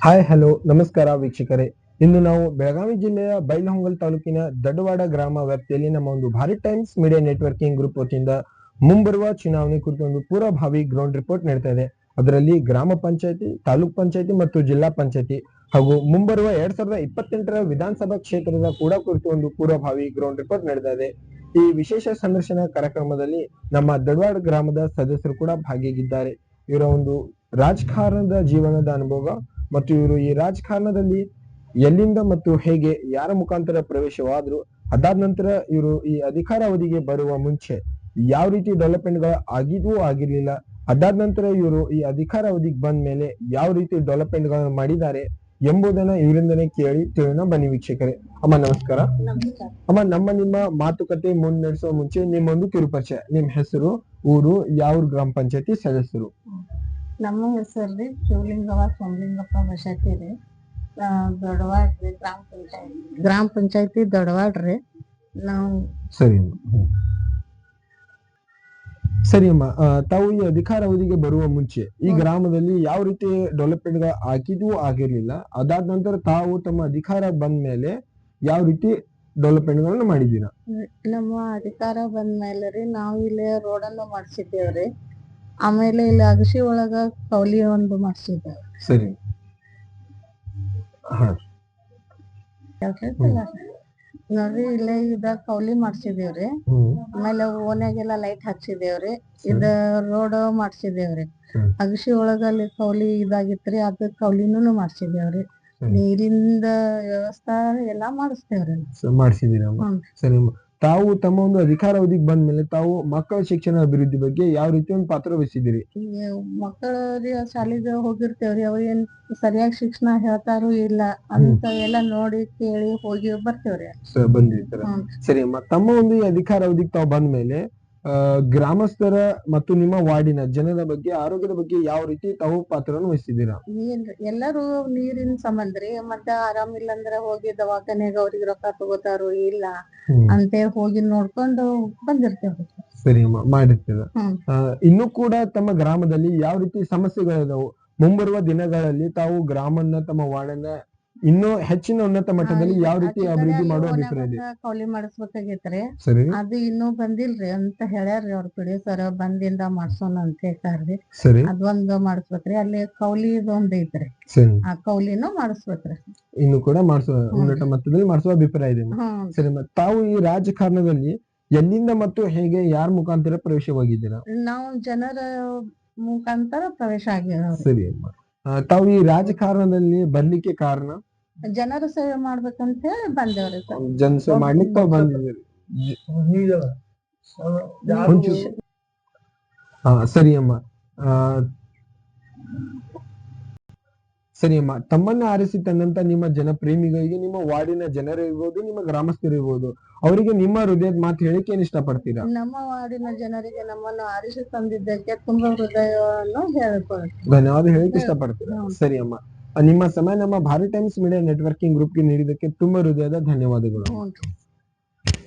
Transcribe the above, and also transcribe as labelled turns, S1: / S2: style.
S1: Hi hello ನಮಸ್ಕಾರ ವೀಕ್ಷಕರೇ. ಇಂದು ನಾವು ಬೆಳಗಾವಿ ಜಿಲ್ಲೆಯ ಬೈಲಹೊಂಗಲ ತಾಲೂಕಿನ ದಡ್ಡವಾಡ ಗ್ರಾಮ ವ್ಯಾಪ್ತಿಯಲ್ಲಿ ನಮ್ಮ ಒಂದು Bharat times media networking group ವತಿಯಿಂದ ಮುಂಬರುವ ಚುನಾವಣೆ ಕುರಿತು ಒಂದು ಪೂರ್ವಭಾವಿ ಗ್ರೌಂಡ್ ರಿಪೋರ್ಟ್ ನೀಡ್ತಾ ಇದೆ. ಅದರಲ್ಲಿ ಗ್ರಾಮ ಪಂಚಾಯತಿ, ತಾಲೂಕ್ ಪಂಚಾಯತಿ ಮತ್ತು ಜಿಲ್ಲಾ ಪಂಚಾಯತಿ ಹಾಗೂ ಮುಂಬರುವ 2028ರ ವಿಧಾನಸಭಾ ಕ್ಷೇತ್ರದ ಕೂಡ ಕುರಿತು ಒಂದು ಪೂರ್ವಭಾವಿ ಗ್ರೌಂಡ್ ರಿಪೋರ್ಟ್ ನೀಡ್ತಾ ಇದೆ. ಈ ವಿಶೇಷ ಸಂದರ್ಶನ ಕಾರ್ಯಕ್ರಮದಲ್ಲಿ ನಮ್ಮ ದಡ್ಡವಾಡ ಗ್ರಾಮದ ಸದಸ್ಯರು ಕೂಡ ಭಾಗಿಯಾಗಿದ್ದಾರೆ. ಇವರ ಒಂದು ರಾಜಕಾರಣದ ಜೀವನದ ಅನುಭವ ಮತ್ತು ಇವರು ಈ ರಾಜಕಾರಣದಲ್ಲಿ ಎಲ್ಲಿಂದ ಮತ್ತು ಹೇಗೆ ಯಾರ ಮುಖಾಂತರ ಪ್ರವೇಶವಾದ್ರು, ಅದಾದ ನಂತರ ಇವರು ಈ ಅಧಿಕಾರ ಅವಧಿಗೆ ಬರುವ ಮುಂಚೆ ಯಾವ ರೀತಿ ಡೆವಲಪ್ಮೆಂಟ್ ಗಳು ಆಗಿದ್ವು ಆಗಿರ್ಲಿಲ್ಲ, ಅದಾದ ನಂತರ ಇವರು ಈ ಅಧಿಕಾರ ಅವಧಿಗೆ ಬಂದ ಮೇಲೆ ಯಾವ ರೀತಿ ಡೆವಲಪ್ಮೆಂಟ್ ಗಳನ್ನ ಮಾಡಿದ್ದಾರೆ ಎಂಬುದನ್ನ ಇವರಿಂದನೇ ಕೇಳಿ ತಿಳಿಯೋಣ. ಬನ್ನಿ ವೀಕ್ಷಕರೇ. ಅಮ್ಮ ನಮಸ್ಕಾರ. ಅಮ್ಮ, ನಿಮ್ಮ ಮಾತುಕತೆ ಮುನ್ನಡೆಸುವ ಮುಂಚೆ ನಿಮ್ಮೊಂದು ಕಿರುಪರಿಚಯ, ನಿಮ್ ಹೆಸರು, ಊರು, ಯಾವ ಗ್ರಾಮ ಪಂಚಾಯತಿ ಸದಸ್ಯರು?
S2: ನಮ್ಮ ಹೆಸರು ಶಿವಲಿಂಗವ್ವ ಸೋಮಲಿಂಗಪ್ಪ ಬಶಾತಿ ದೊಡ್ಡವಾಡ್ರಿ. ಗ್ರಾಮ ಪಂಚಾಯತಿ ದೊಡ್ಡವಾಡ್ರಿ. ನಾವು
S1: ಸರಿ ಅಮ್ಮ, ತಾವು ಈ ಅಧಿಕಾರ ಅವಧಿಗೆ ಬರುವ ಮುಂಚೆ ಈ ಗ್ರಾಮದಲ್ಲಿ ಯಾವ ರೀತಿ ಡೆವಲಪ್ಮೆಂಟ್ ಆಗಿದ್ವು ಆಗಿರ್ಲಿಲ್ಲ, ಅದಾದ ನಂತರ ತಾವು ತಮ್ಮ ಅಧಿಕಾರ ಬಂದ ಮೇಲೆ ಯಾವ ರೀತಿ ಡೆವಲಪ್ಮೆಂಟ್ ಗಳನ್ನ ಮಾಡಿದೀರಾ?
S2: ನಮ್ಮ ಅಧಿಕಾರ ಬಂದ ಮೇಲೆ ರೀ ನಾವು ಇಲ್ಲಿ ರೋಡನ್ನು ಮಾಡ್ಸಿದ್ದೇವ್ರಿ. ಆಮೇಲೆ ಇಲ್ಲಿ ಅಗಸಿ ಒಳಗ ಕೌಲಿ ಒಂದು ಮಾಡ್ಸಿದ್ದೇವೆ.
S1: ಸರಿ.
S2: ನೋಡ್ರಿ ಇಲ್ಲೇ ಇದ ಕೌಲಿ ಮಾಡ್ಸಿದೇವ್ರಿ. ಆಮೇಲೆ ಓನ್ಯಾಗೆಲ್ಲ ಲೈಟ್ ಹಚ್ಚಿದೇವ್ರಿ. ಇದ ರೋಡ್ ಮಾಡ್ಸಿದೇವ್ರಿ. ಅಗಸಿ ಒಳಗ ಅಲ್ಲಿ ಕೌಲಿ ಇದಾಗಿತ್ರಿ, ಅದ ಕೌಲಿನೂ ಮಾಡ್ಸಿದೇವ್ರಿ. ನೀರಿಂದ ವ್ಯವಸ್ಥಾ ಎಲ್ಲಾ ಮಾಡಿಸ್ತೇವ್ರಿ.
S1: ಮಾಡಿಸಿದೀರ? ಸರಿ. ತಾವು ತಮ್ಮ ಒಂದು ಅಧಿಕಾರ ಅವಧಿಗೆ ಬಂದ್ಮೇಲೆ ತಾವು ಮಕ್ಕಳ ಶಿಕ್ಷಣ ಅಭಿವೃದ್ಧಿ ಬಗ್ಗೆ ಯಾವ ರೀತಿ ಒಂದು ಪಾತ್ರ ವಹಿಸಿದಿರಿ?
S2: ಮಕ್ಕಳ ಶಾಲೆಗೆ ಹೋಗಿರ್ತೇವ್ರಿ, ಅವ ಏನ್ ಸರಿಯಾಗಿ ಶಿಕ್ಷಣ ಹೇಳ್ತಾರು ಇಲ್ಲ ಅಂತ ಎಲ್ಲ ನೋಡಿ ಕೇಳಿ ಹೋಗಿ ಬರ್ತೇವ್ರಿ.
S1: ಬಂದಿರ್ತಾರ. ಸರಿ ಅಮ್ಮ, ತಮ್ಮ ಒಂದು ಈ ಅಧಿಕಾರ ಅವಧಿಗೆ ತಾವು ಬಂದ್ಮೇಲೆ ಗ್ರಾಮಸ್ಥರ ಮತ್ತು ನಿಮ್ಮ ವಾರ್ಡಿನ ಜನರ ಬಗ್ಗೆ, ಆರೋಗ್ಯದ ಬಗ್ಗೆ ಯಾವ ರೀತಿ ತಾವು ಪಾತ್ರವನ್ನು ವಹಿಸಿದ್ದೀರಾ?
S2: ಎಲ್ಲರೂ ನೀರಿನ ಸಂಬಂಧ್ರಿ, ಮತ್ತೆ ಆರಾಮಿಲ್ಲ ಅಂದ್ರೆ ಹೋಗಿ ದವಾಖಾನೆಗ ಅವ್ರಿಗೆ ರೊಕ್ಕ ತಗೋತಾರು ಇಲ್ಲ ಅಂತ ಹೋಗಿ ನೋಡ್ಕೊಂಡು ಬಂದಿರ್ತೇವ್ರಿ.
S1: ಸರಿ ಅಮ್ಮ, ಮಾಡಿರ್ತೀರ. ಇನ್ನು ಕೂಡ ತಮ್ಮ ಗ್ರಾಮದಲ್ಲಿ ಯಾವ ರೀತಿ ಸಮಸ್ಯೆಗಳಿದಾವು? ಮುಂಬರುವ ದಿನಗಳಲ್ಲಿ ತಾವು ಗ್ರಾಮನ್ನ, ತಮ್ಮ ವಾರ್ಡನ್ನ ಇನ್ನೂ ಹೆಚ್ಚಿನ ಉನ್ನತ ಮಟ್ಟದಲ್ಲಿ ಯಾವ ರೀತಿ ಅಭಿವೃದ್ಧಿ ಮಾಡುವ ಅಭಿಪ್ರಾಯ ಇದೆ?
S2: ಕೌಲಿ ಮಾಡಿಸ್ಬೇಕಾಗೈತ್ರಿ.
S1: ಸರಿ.
S2: ಅದು ಇನ್ನೂ ಬಂದಿಲ್ರಿ ಅಂತ ಹೇಳ್ಯಾರ್ರಿ ಅವ್ರ ಕಡೆ. ಸರ್ ಬಂದಿಂದ ಮಾಡ್ಸೋಣ ಅಂತ ಹೇಳ್ತಾರ್ರಿ.
S1: ಸರಿ.
S2: ಅದೊಂದು ಮಾಡಿಸ್ಬೇಕ್ರಿ. ಅಲ್ಲಿ ಕೌಲಿ ಒಂದ್ ಐತ್ರಿ, ಆ ಕೌಲಿನೂ ಮಾಡಿಸ್ಬೇಕ್ರಿ.
S1: ಇನ್ನು ಕೂಡ ಮಾಡಿಸುವ ಉನ್ನತ ಮಟ್ಟದಲ್ಲಿ ಮಾಡಿಸುವ ಅಭಿಪ್ರಾಯ ಇದೆ. ಸರಿ. ತಾವು ಈ ರಾಜಕಾರಣದಲ್ಲಿ ಎಲ್ಲಿಂದ ಮತ್ತು ಹೇಗೆ ಯಾರ ಮುಖಾಂತರ ಪ್ರವೇಶವಾಗಿದ್ದೀರಾ?
S2: ನಾವು ಜನರ ಮುಖಾಂತರ ಪ್ರವೇಶ ಆಗ್ಯಾರ.
S1: ಸರಿ ಅಮ್ಮ, ತಾವು ಈ ರಾಜಕಾರಣದಲ್ಲಿ ಬರ್ಲಿಕ್ಕೆ ಕಾರಣ?
S2: ಜನರ ಸೇವೆ ಮಾಡ್ಬೇಕಂತ ಹೇಳಿ ಬಂದೇವ್ರಿ ಸರ್.
S1: ಜನಸೇವೆ ಮಾಡ್ಲಿಕ್ಕೆ ತಾವು ಬಂದಿದ್ದೀರಿ. ಸರಿ ಅಮ್ಮ. ಸರಿ ಅಮ್ಮ, ತಮ್ಮನ್ನ ಆರಿಸಿ ತಂದಂತ ನಿಮ್ಮ ಜನಪ್ರೇಮಿಗಳಿಗೆ, ನಿಮ್ಮ ವಾರ್ಡಿನ ಜನರು ಇರ್ಬೋದು, ನಿಮ್ಮ ಗ್ರಾಮಸ್ಥರು ಇರ್ಬೋದು, ಅವರಿಗೆ ನಿಮ್ಮ ಹೃದಯದ ಮಾತು ಹೇಳಿಕೆ ಏನ್ ಇಷ್ಟಪಡ್ತೀರಾ?
S2: ನಮ್ಮ ವಾರ್ಡಿನ ಜನರಿಗೆ ನಮ್ಮನ್ನು ಆರಿಸಿ ತಂದಿದ್ದಕ್ಕೆ ತುಂಬಾ ಹೃದಯವನ್ನು ಹೇಳಿಕೊಳ್ಳುತ್ತೇನೆ.
S1: ಧನ್ಯವಾದ ಹೇಳಿಕೆ ಇಷ್ಟಪಡ್ತೀರಾ? ಸರಿ ಅಮ್ಮ, ನಿಮ್ಮ ಸಮಯ ನಮ್ಮ ಭಾರತ್ ಟೈಮ್ಸ್ ಮೀಡಿಯಾ ನೆಟ್ವರ್ಕಿಂಗ್ ಗ್ರೂಪ್ಗೆ ನೀಡಿದ್ದಕ್ಕೆ ತುಂಬಾ ಹೃದಯದ ಧನ್ಯವಾದಗಳು.